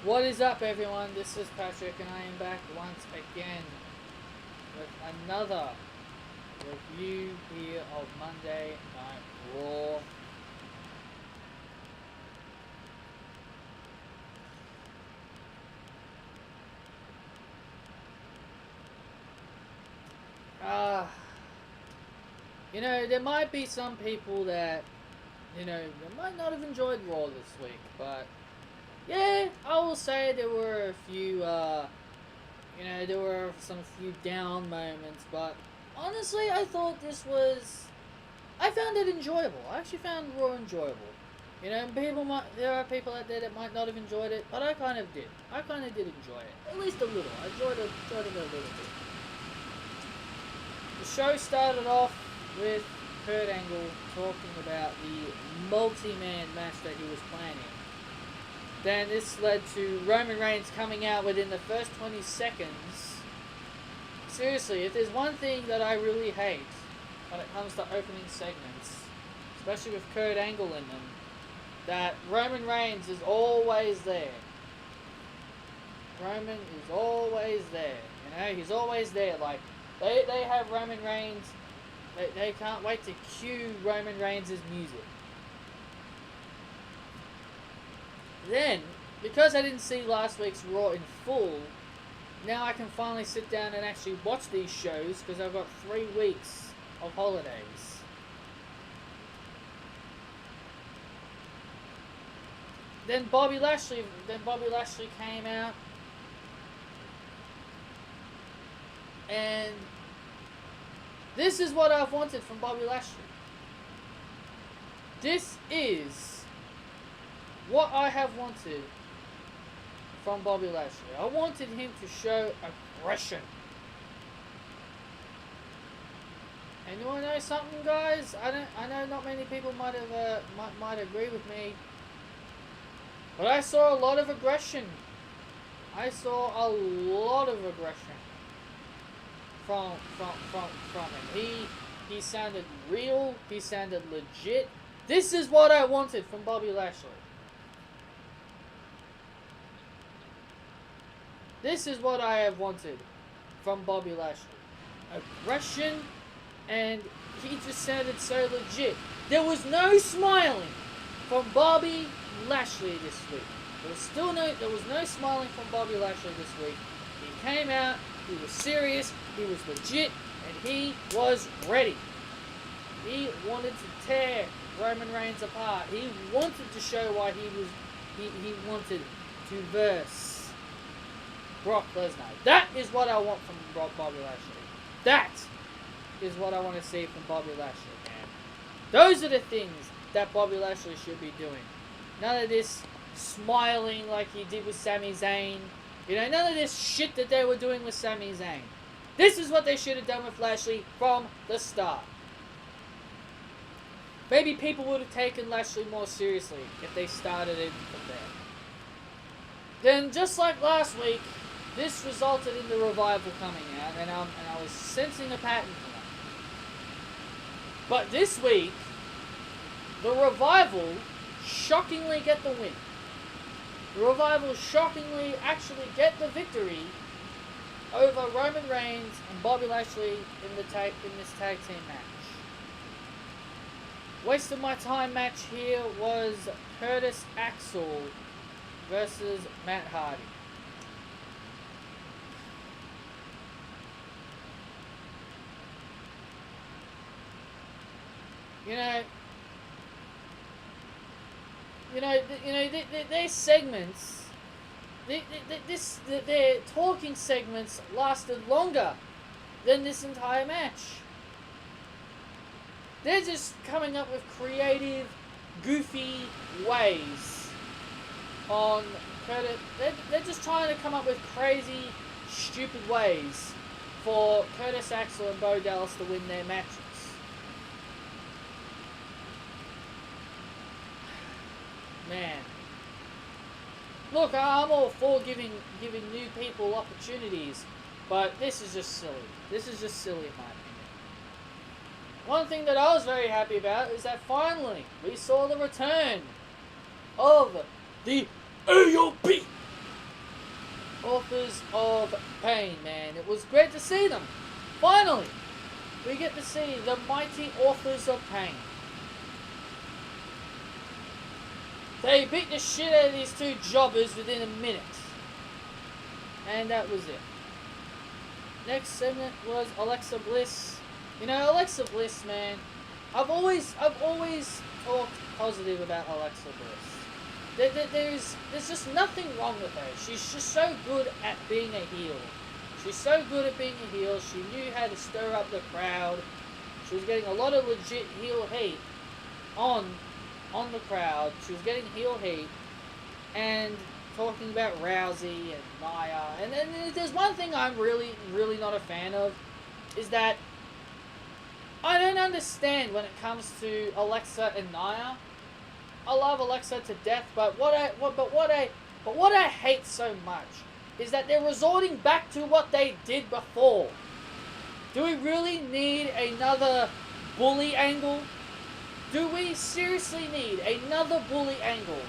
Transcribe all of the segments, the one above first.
What is up, everyone? This is Patrick, and I am back once again with another review here of Monday Night Raw. There might be some people that, they might not have enjoyed Raw this week, but yeah, I will say there were a few, there were some few down moments, but honestly, I found it enjoyable. I actually found Raw enjoyable. There are people out there that might not have enjoyed it, but I kind of did. I kind of did enjoy it, at least a little. I enjoyed it a little bit. The show started off with Kurt Angle talking about the multi-man match that he was planning. Then this led to Roman Reigns coming out within the first 20 seconds. Seriously, if there's one thing that I really hate when it comes to opening segments, especially with Kurt Angle in them, that Roman Reigns is always there. Roman is always there. He's always there. Like, they have Roman Reigns. They can't wait to cue Roman Reigns' music. Then, because I didn't see last week's Raw in full, now I can finally sit down and actually watch these shows because I've got 3 weeks of holidays. Then Bobby Lashley came out, and this is what I've wanted from Bobby Lashley. This is what I have wanted from Bobby Lashley. I wanted him to show aggression. And you want to know something, guys? I know not many people might agree with me, but I saw a lot of aggression. I saw a lot of aggression from him. He sounded real. He sounded legit. This is what I wanted from Bobby Lashley. This is what I have wanted from Bobby Lashley. Aggression, and he just sounded so legit. There was no smiling from Bobby Lashley this week. There was no smiling from Bobby Lashley this week. He came out, he was serious, he was legit, and he was ready. He wanted to tear Roman Reigns apart. He wanted to show why he wanted to verse Brock Lesnar. That is what I want from Bobby Lashley. That is what I want to see from Bobby Lashley, man. Those are the things that Bobby Lashley should be doing. None of this smiling like he did with Sami Zayn. None of this shit that they were doing with Sami Zayn. This is what they should have done with Lashley from the start. Maybe people would have taken Lashley more seriously if they started it from there. Then, just like last week, this resulted in the Revival coming out, and I was sensing a pattern for that. But this week, the Revival shockingly get the win. The Revival shockingly actually get the victory over Roman Reigns and Bobby Lashley in this tag team match. Waste of my time match here was Curtis Axel versus Matt Hardy. Their segments, their talking segments lasted longer than this entire match. They're just coming up with creative, goofy ways on Curtis. They're just trying to come up with crazy, stupid ways for Curtis Axel and Bo Dallas to win their matches. Man. Look, I'm all for giving new people opportunities, but this is just silly. This is just silly in my opinion. One thing that I was very happy about is that finally we saw the return of the AOP Authors of Pain, man. It was great to see them. Finally, we get to see the mighty Authors of Pain. They beat the shit out of these two jobbers within a minute. And that was it. Next segment was Alexa Bliss. You know, Alexa Bliss, man. I've always talked positive about Alexa Bliss. There's just nothing wrong with her. She's just so good at being a heel. She's so good at being a heel. She knew how to stir up the crowd. She was getting a lot of legit heel hate on the crowd. She was getting heel hate and talking about Rousey and Nia. And then there's one thing I'm really not a fan of, is that I don't understand when it comes to Alexa and Nia. I love Alexa to death, but what I hate so much is that they're resorting back to what they did before. Do we really need another bully angle? Do we seriously need another bully angle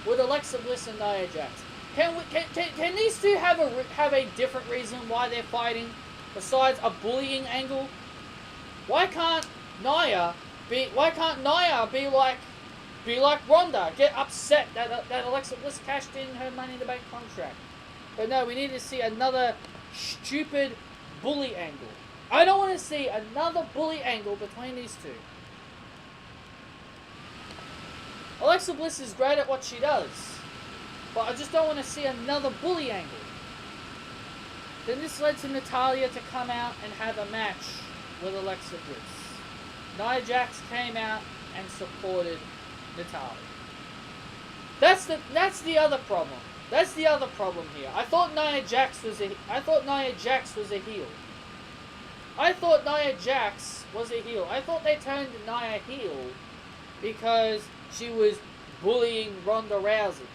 with Alexa Bliss and Nia Jax? Can these two have a different reason why they're fighting besides a bullying angle? Why can't Nia be like Ronda, get upset that Alexa Bliss cashed in her Money in the Bank contract? But no, we need to see another stupid bully angle. I don't want to see another bully angle between these two. Alexa Bliss is great at what she does, but I just don't want to see another bully angle. Then this led to Natalya to come out and have a match with Alexa Bliss. Nia Jax came out and supported Natalya. That's the other problem. That's the other problem here. I thought Nia Jax was a heel. I thought Nia Jax was a heel. I thought they turned Nia heel because she was bullying Ronda Rousey.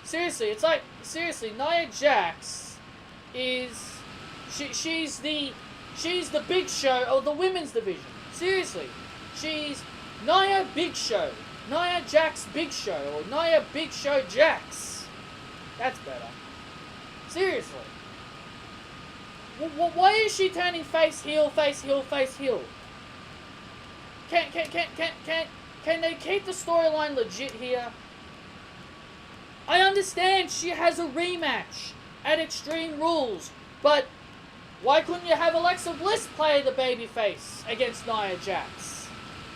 Seriously, Nia Jax is she's the Big Show of the women's division. Seriously, she's Nia Big Show, Nia Jax Big Show, or Nia Big Show Jax. That's better. Seriously. Why is she turning face heel, face heel, face heel? Can they keep the storyline legit here? I understand she has a rematch at Extreme Rules, but why couldn't you have Alexa Bliss play the babyface against Nia Jax?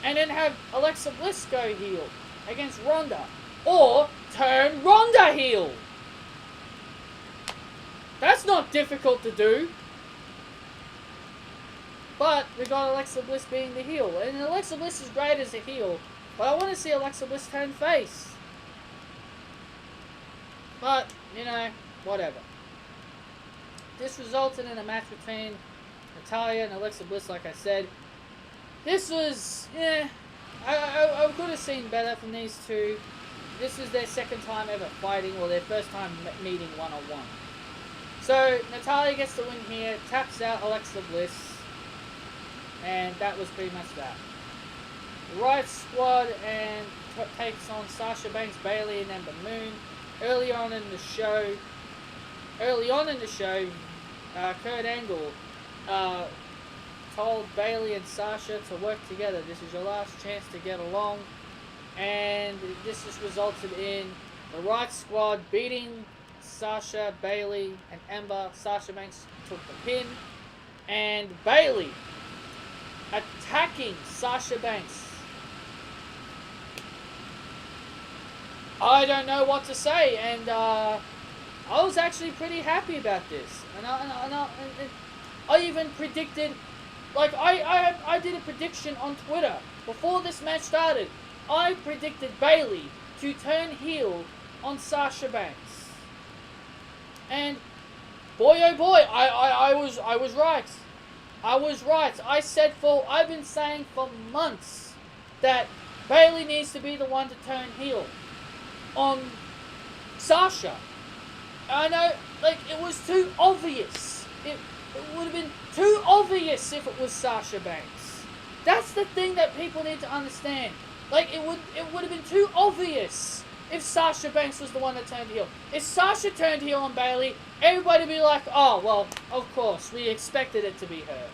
And then have Alexa Bliss go heel against Ronda? Or turn Ronda heel? That's not difficult to do. But we got Alexa Bliss being the heel. And Alexa Bliss is great as a heel, but I want to see Alexa Bliss turn face. But, you know, whatever. This resulted in a match between Natalya and Alexa Bliss, like I said. This was, I could have seen better from these two. This was their second time ever fighting, or their first time meeting one-on-one. So, Natalya gets the win here, taps out Alexa Bliss, and that was pretty much that. The Riot Squad and takes on Sasha Banks, Bayley, and Ember Moon. Early on in the show, Kurt Angle told Bayley and Sasha to work together. This is your last chance to get along. And this just resulted in the Riot Squad beating Sasha, Bayley, and Ember. Sasha Banks took the pin. And Bayley attacking Sasha Banks. I don't know what to say, and I was actually pretty happy about this. And I even predicted, like I did a prediction on Twitter before this match started. I predicted Bayley to turn heel on Sasha Banks, and boy oh boy, I was right. I was right. I've been saying for months that Bayley needs to be the one to turn heel on Sasha. I know, like, it was too obvious. It would have been too obvious if it was Sasha Banks. That's the thing that people need to understand. Like, it would have been too obvious if Sasha Banks was the one that turned heel. If Sasha turned heel on Bayley, everybody would be like, oh, well, of course, we expected it to be her.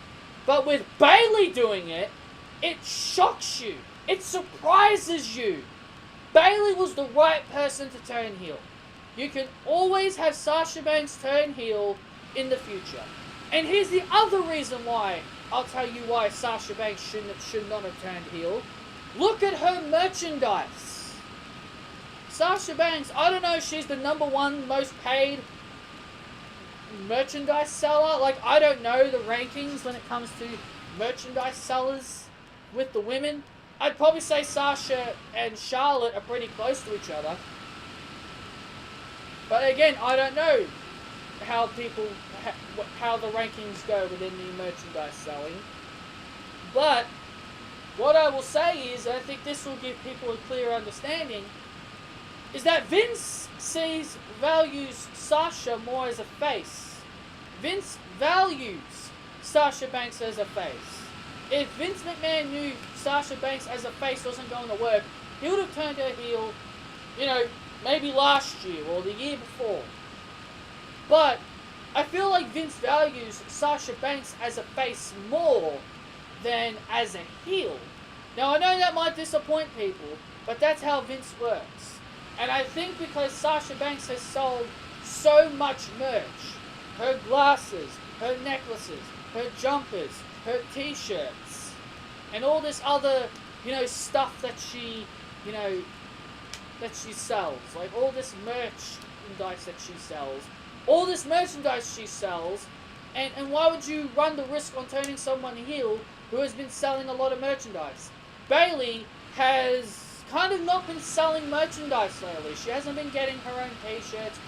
But with Bayley doing it, it shocks you. It surprises you. Bayley was the right person to turn heel. You can always have Sasha Banks turn heel in the future. And here's the other reason why. I'll tell you why Sasha Banks should not have turned heel. Look at her merchandise. Sasha Banks, I don't know if she's the #1 most paid merchandise seller. Like, I don't know the rankings when it comes to merchandise sellers with the women. I'd probably say Sasha and Charlotte are pretty close to each other. But again, I don't know how the rankings go within the merchandise selling. But what I will say is, and I think this will give people a clear understanding, is that Vince values Sasha more as a face. Vince values Sasha Banks as a face. If Vince McMahon knew Sasha Banks as a face wasn't going to work, he would have turned her heel, maybe last year or the year before. But I feel like Vince values Sasha Banks as a face more than as a heel. Now, I know that might disappoint people, but that's how Vince works. And I think because Sasha Banks has sold so much merch, her glasses, her necklaces, her jumpers, her t-shirts, and all this other, stuff that she sells, like all this merchandise that she sells, and why would you run the risk on turning someone heel who has been selling a lot of merchandise? Bayley has kind of not been selling merchandise lately. She hasn't been getting her own t-shirts,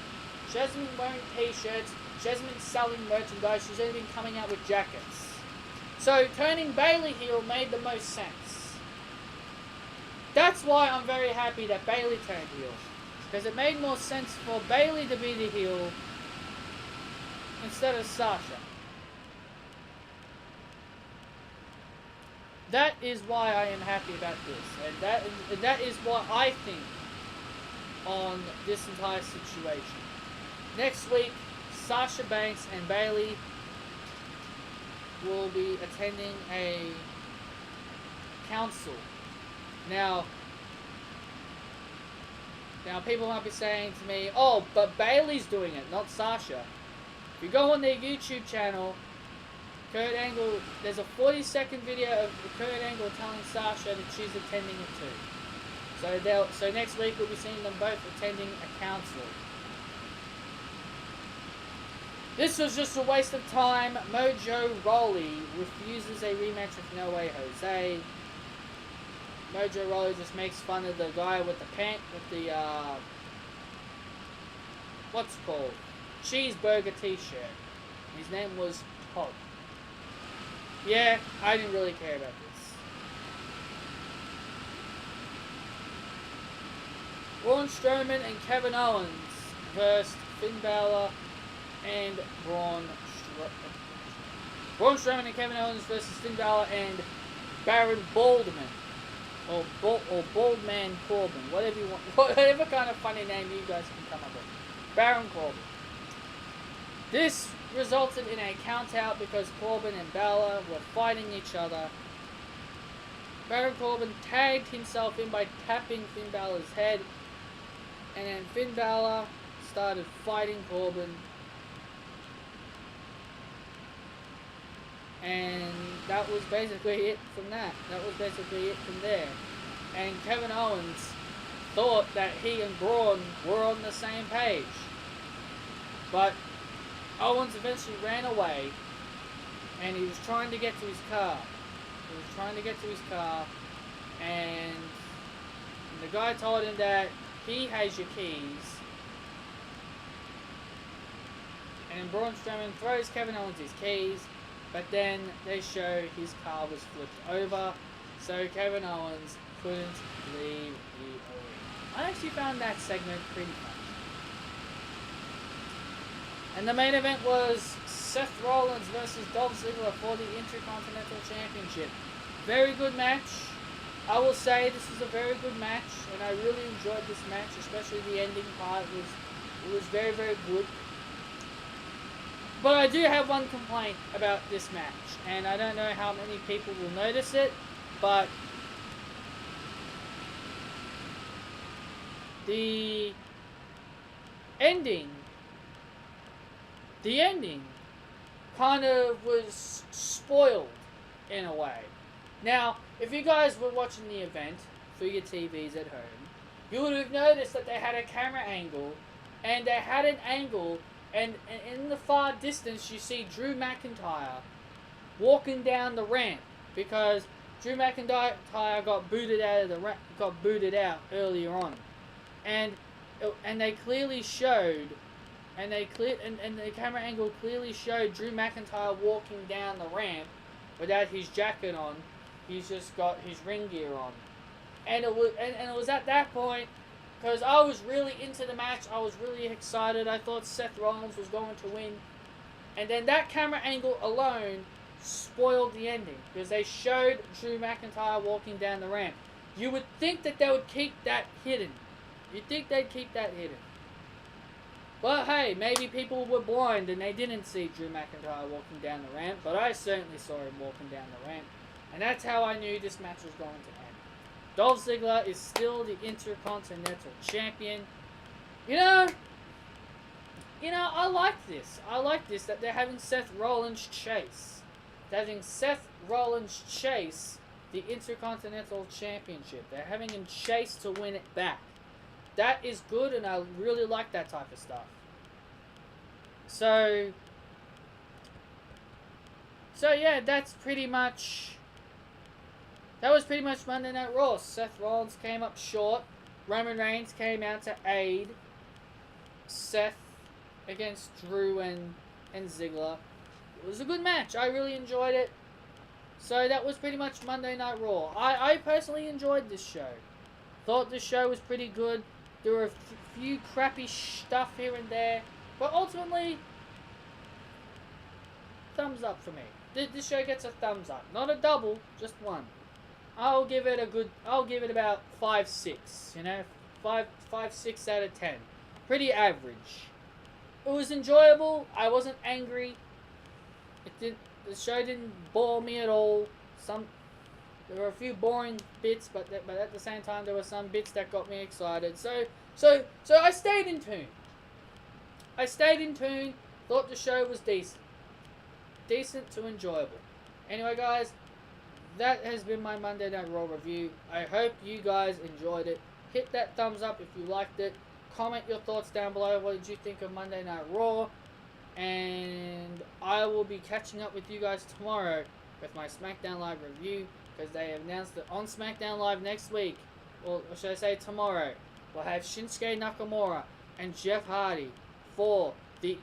she hasn't been wearing t-shirts, she hasn't been selling merchandise, she's only been coming out with jackets. So turning Bayley heel made the most sense. That's why I'm very happy that Bayley turned heel. Because it made more sense for Bayley to be the heel instead of Sasha. That is why I am happy about this. And that is what I think on this entire situation. Next week, Sasha Banks and Bayley will be attending a council. Now people might be saying to me, oh, but Bayley's doing it, not Sasha. If you go on their YouTube channel, Kurt Angle, there's a 40-second video of Kurt Angle telling Sasha that she's attending it too. So next week we'll be seeing them both attending a council. This was just a waste of time. Mojo Rawley refuses a rematch with No Way Jose. Mojo Rawley just makes fun of the guy with the what's it called? Cheeseburger t-shirt. His name was Todd. Yeah, I didn't really care about this. Braun Strowman and Kevin Owens versus Finn Balor and Braun Strowman and Kevin Owens versus Finn Balor and Baron Baldman. Or Baldman Corbin. Whatever you want. Whatever kind of funny name you guys can come up with. Baron Corbin. This resulted in a count-out because Corbin and Balor were fighting each other. Baron Corbin tagged himself in by tapping Finn Balor's head. And then Finn Balor started fighting Corbin. And that was basically it from that. That was basically it from there. And Kevin Owens thought that he and Braun were on the same page. But Owens eventually ran away. And he was trying to get to his car. And the guy told him that he has your keys. And Braun Strowman throws Kevin Owens his keys. But then they show his car was flipped over, so Kevin Owens couldn't leave the arena. I actually found that segment pretty funny. And the main event was Seth Rollins versus Dolph Ziggler for the Intercontinental Championship. Very good match. I will say this is a very good match, and I really enjoyed this match, especially the ending part. It was very, very good. But I do have one complaint about this match, and I don't know how many people will notice it, but the ending kind of was spoiled in a way. Now, if you guys were watching the event through your TVs at home, you would have noticed that they had a camera angle, and they had an angle, and in the far distance you see Drew McIntyre walking down the ramp, because Drew McIntyre got booted out earlier on, and they clearly showed, and the camera angle clearly showed Drew McIntyre walking down the ramp without his jacket on. He's just got his ring gear on, and it was at that point, because I was really into the match. I was really excited. I thought Seth Rollins was going to win, and then that camera angle alone spoiled the ending, because they showed Drew McIntyre walking down the ramp. You would think that they would keep that hidden. You'd think they'd keep that hidden. But hey, maybe people were blind and they didn't see Drew McIntyre walking down the ramp, but I certainly saw him walking down the ramp. And that's how I knew this match was going to end. Dolph Ziggler is still the Intercontinental Champion. You know, I like this. I like this, that they're having Seth Rollins chase. They're having Seth Rollins chase the Intercontinental Championship. They're having him chase to win it back. That is good, and I really like that type of stuff. So yeah, that was pretty much Monday Night Raw. Seth Rollins came up short. Roman Reigns came out to aid Seth against Drew and Ziggler. It was a good match. I really enjoyed it. So that was pretty much Monday Night Raw. I personally enjoyed this show. Thought this show was pretty good. There were a few crappy stuff here and there, but ultimately, thumbs up for me. This show gets a thumbs up. Not a double, just one. I'll give it about 5-6. You know, 5-6 out of 10. Pretty average. It was enjoyable. I wasn't angry. The show didn't bore me at all. There were a few boring bits, but at the same time, there were some bits that got me excited. So I stayed in tune. Thought the show was decent to enjoyable. Anyway, guys, that has been my Monday Night Raw review. I hope you guys enjoyed it. Hit that thumbs up if you liked it. Comment your thoughts down below. What did you think of Monday Night Raw? And I will be catching up with you guys tomorrow with my SmackDown Live review, because they have announced that on SmackDown Live next week, or should I say tomorrow, we'll have Shinsuke Nakamura and Jeff Hardy for the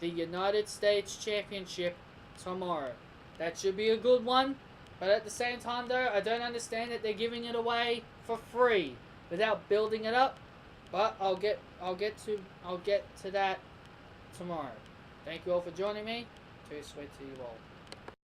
United States Championship tomorrow. That should be a good one, but at the same time though, I don't understand that they're giving it away for free without building it up. But I'll get to that tomorrow. Thank you all for joining me. Too sweet to you all.